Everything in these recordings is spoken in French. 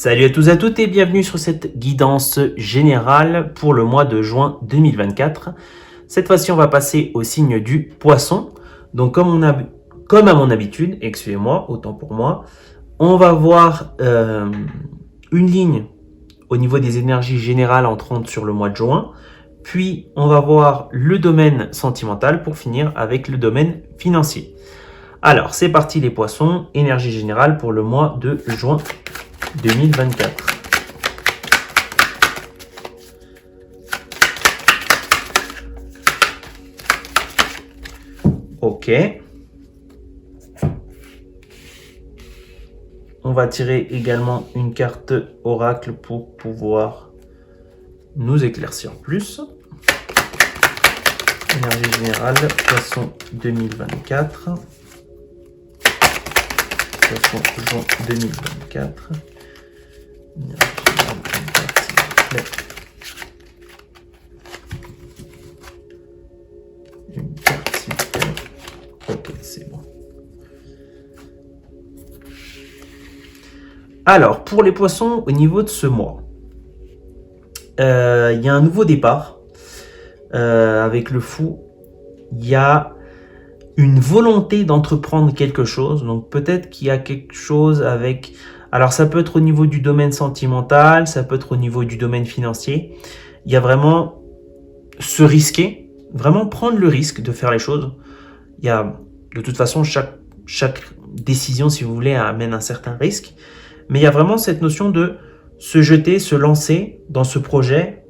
Salut à tous et à toutes et bienvenue sur cette guidance générale pour le mois de juin 2024. Cette fois-ci, on va passer au signe du poisson. Donc comme à mon habitude, excusez-moi, autant pour moi, on va voir une ligne au niveau des énergies générales entrantes sur le mois de juin. Puis on va voir le domaine sentimental pour finir avec le domaine financier. Alors c'est parti les poissons, énergie générale pour le mois de juin 2024. Ok. On va tirer également une carte oracle pour pouvoir nous éclaircir plus. Énergie générale, poisson 2024. Poisson juin 2024. Énergie générale, une carte, s'il vous plaît. Une carte, s'il vous plaît. Ok, c'est bon. Alors, pour les poissons, au niveau de ce mois, il y a un nouveau départ avec le fou. Il y a une volonté d'entreprendre quelque chose. Donc, peut-être qu'il y a quelque chose avec... Alors, ça peut être au niveau du domaine sentimental, ça peut être au niveau du domaine financier. Il y a vraiment se risquer, vraiment prendre le risque de faire les choses. Il y a, de toute façon, chaque décision, si vous voulez, amène un certain risque. Mais il y a vraiment cette notion de se jeter, se lancer dans ce projet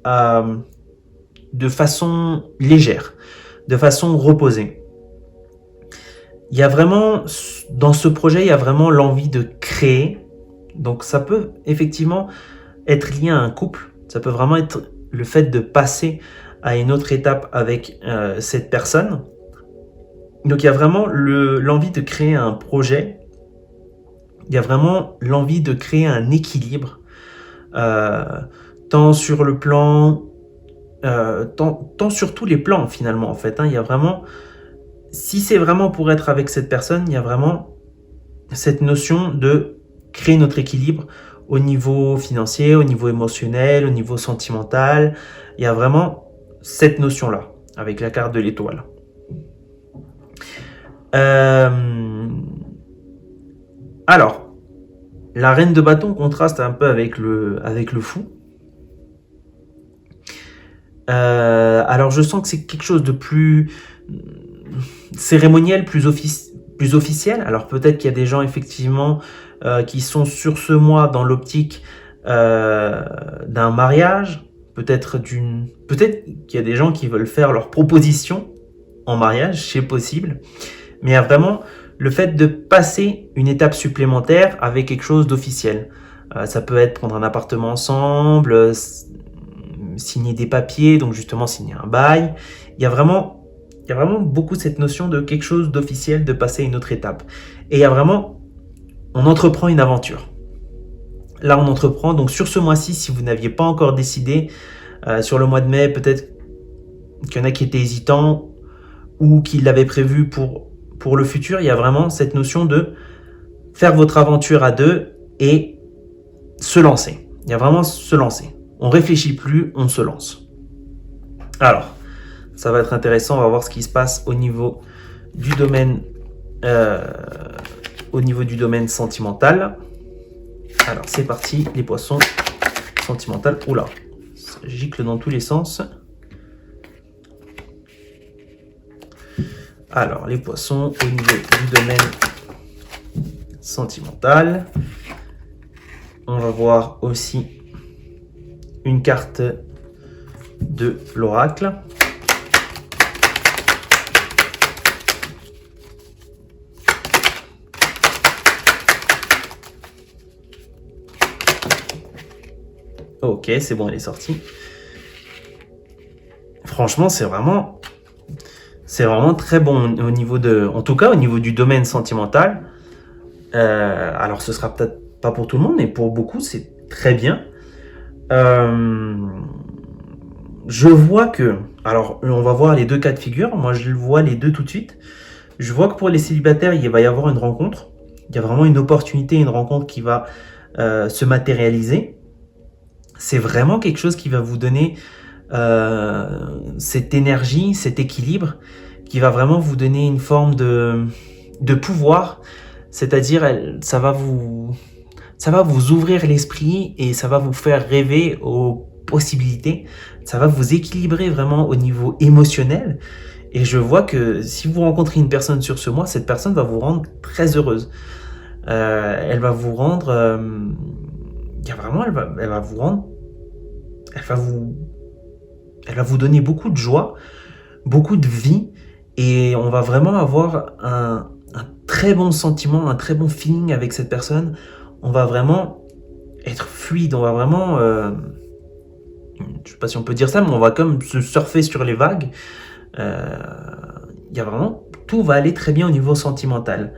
de façon légère, de façon reposée. Il y a vraiment, dans ce projet, il y a vraiment l'envie de créer. Donc ça peut effectivement être lié à un couple. Ça peut vraiment être le fait de passer à une autre étape avec cette personne. Donc il y a vraiment l'envie de créer un projet. Il y a vraiment l'envie de créer un équilibre, tant sur le plan, tant sur tous les plans finalement en fait. Il y a vraiment, si c'est vraiment pour être avec cette personne, il y a vraiment cette notion de créer notre équilibre au niveau financier, au niveau émotionnel, au niveau sentimental. Il y a vraiment cette notion-là avec la carte de l'étoile. Alors, la reine de bâton contraste un peu avec le fou. Alors, je sens que c'est quelque chose de plus cérémoniel, plus officiel. Alors, peut-être qu'il y a des gens, effectivement, qui sont sur ce mois dans l'optique d'un mariage. Peut-être qu'il y a des gens qui veulent faire leur proposition en mariage, c'est possible. Mais il y a vraiment le fait de passer une étape supplémentaire avec quelque chose d'officiel. Ça peut être prendre un appartement ensemble, signer des papiers, donc justement signer un bail. Il y a vraiment beaucoup cette notion de quelque chose d'officiel, de passer une autre étape. Et il y a vraiment, on entreprend une aventure. Là, on entreprend, donc sur ce mois-ci, si vous n'aviez pas encore décidé, sur le mois de mai, peut-être qu'il y en a qui étaient hésitants ou qui l'avaient prévu pour le futur, il y a vraiment cette notion de faire votre aventure à deux et se lancer. Il y a vraiment se lancer. On réfléchit plus, on se lance. Alors, ça va être intéressant, on va voir ce qui se passe au niveau du domaine, sentimental. Alors, c'est parti, les poissons sentimental. Oula, ça gicle dans tous les sens. Alors, les poissons au niveau du domaine sentimental. On va voir aussi une carte de l'oracle. Ok, c'est bon, elle est sortie. Franchement, c'est vraiment très bon au niveau en tout cas au niveau du domaine sentimental. Alors ce sera peut-être pas pour tout le monde, mais pour beaucoup c'est très bien. Je vois que, alors on va voir les deux cas de figure. Moi je vois les deux tout de suite. Je vois que pour les célibataires il va y avoir une rencontre. Il y a vraiment une opportunité, une rencontre qui va se matérialiser. C'est vraiment quelque chose qui va vous donner cette énergie, cet équilibre, qui va vraiment vous donner une forme de pouvoir, c'est-à-dire ça va vous ouvrir l'esprit et ça va vous faire rêver aux possibilités, ça va vous équilibrer vraiment au niveau émotionnel. Et je vois que si vous rencontrez une personne sur ce mois, cette personne va vous rendre très heureuse. Elle va vous rendre, vraiment, elle va vous rendre, elle va vous donner beaucoup de joie, beaucoup de vie, et on va vraiment avoir un très bon sentiment, un très bon feeling avec cette personne. On va vraiment être fluide, on va vraiment, je sais pas si on peut dire ça, mais on va comme se surfer sur les vagues. Il y a vraiment, tout va aller très bien au niveau sentimental.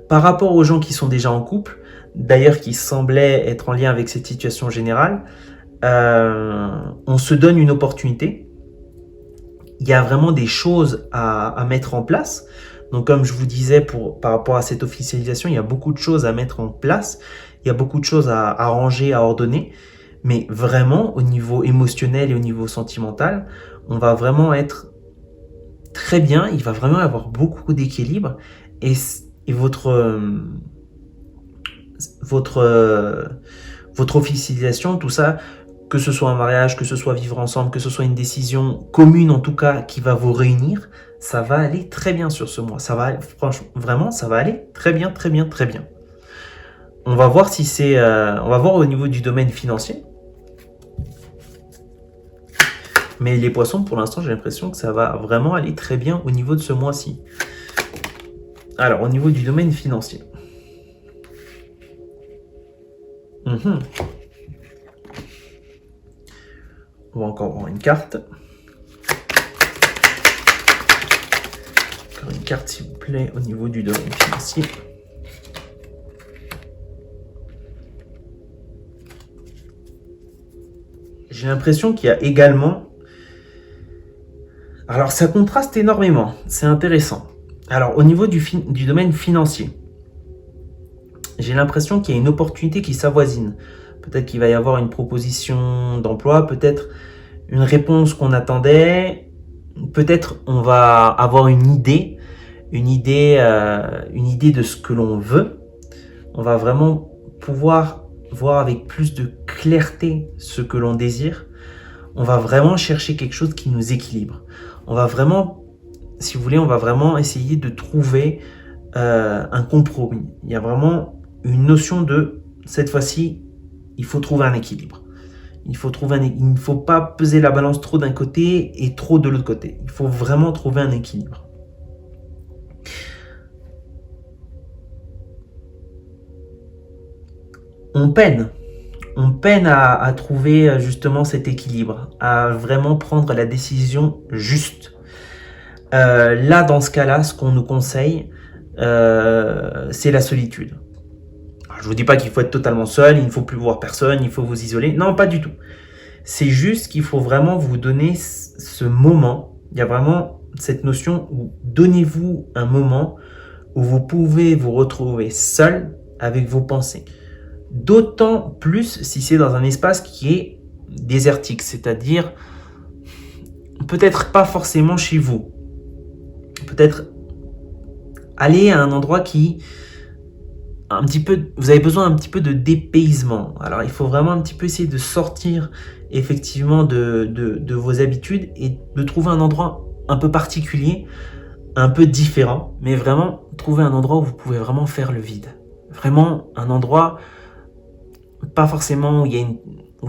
Par rapport aux gens qui sont déjà en couple, d'ailleurs qui semblaient être en lien avec cette situation générale, on se donne une opportunité. Il y a vraiment des choses à mettre en place. Donc comme je vous disais, par rapport à cette officialisation, il y a beaucoup de choses à mettre en place. Il y a beaucoup de choses à arranger, à ordonner. Mais vraiment, au niveau émotionnel et au niveau sentimental, on va vraiment être très bien. Il va vraiment y avoir beaucoup d'équilibre. Et votre officialisation, tout ça, que ce soit un mariage, que ce soit vivre ensemble, que ce soit une décision commune en tout cas qui va vous réunir, ça va aller très bien sur ce mois. Ça va, franchement, vraiment, ça va aller très bien, très bien, très bien. On va voir si c'est, on va voir au niveau du domaine financier. Mais les poissons, pour l'instant, j'ai l'impression que ça va vraiment aller très bien au niveau de ce mois-ci. Alors, au niveau du domaine financier. On va encore voir une carte. Encore une carte, s'il vous plaît, au niveau du domaine financier. J'ai l'impression qu'il y a également... Alors, ça contraste énormément. C'est intéressant. Alors, au niveau du domaine financier, j'ai l'impression qu'il y a une opportunité qui s'avoisine. Peut-être qu'il va y avoir une proposition d'emploi, peut-être une réponse qu'on attendait, peut-être on va avoir une idée de ce que l'on veut. On va vraiment pouvoir voir avec plus de clarté ce que l'on désire. On va vraiment chercher quelque chose qui nous équilibre. On va vraiment, si vous voulez, on va vraiment essayer de trouver un compromis. Il y a vraiment une notion de, cette fois-ci, il faut trouver un équilibre. Il ne faut pas peser la balance trop d'un côté et trop de l'autre côté. Il faut vraiment trouver un équilibre. On peine à trouver justement cet équilibre, à vraiment prendre la décision juste. Là, dans ce cas-là, ce qu'on nous conseille, c'est la solitude. Alors, je vous dis pas qu'il faut être totalement seul, il ne faut plus voir personne, il faut vous isoler. Non, pas du tout. C'est juste qu'il faut vraiment vous donner ce moment. Il y a vraiment cette notion où donnez-vous un moment où vous pouvez vous retrouver seul avec vos pensées. D'autant plus si c'est dans un espace qui est désertique, c'est-à-dire peut-être pas forcément chez vous. Peut-être aller à un endroit qui vous avez besoin un petit peu de dépaysement. Alors il faut vraiment un petit peu essayer de sortir effectivement de vos habitudes et de trouver un endroit un peu particulier, un peu différent, mais vraiment trouver un endroit où vous pouvez vraiment faire le vide. Vraiment un endroit, pas forcément où il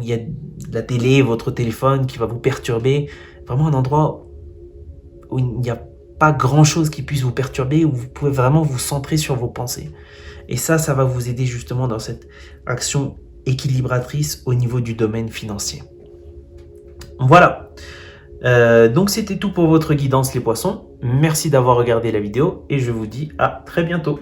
y a la télé, votre téléphone qui va vous perturber, vraiment un endroit où il n'y a pas grand chose qui puisse vous perturber, où vous pouvez vraiment vous centrer sur vos pensées. Et ça va vous aider justement dans cette action équilibratrice au niveau du domaine financier. Voilà. Donc c'était tout pour votre guidance les poissons. Merci d'avoir regardé la vidéo et je vous dis à très bientôt.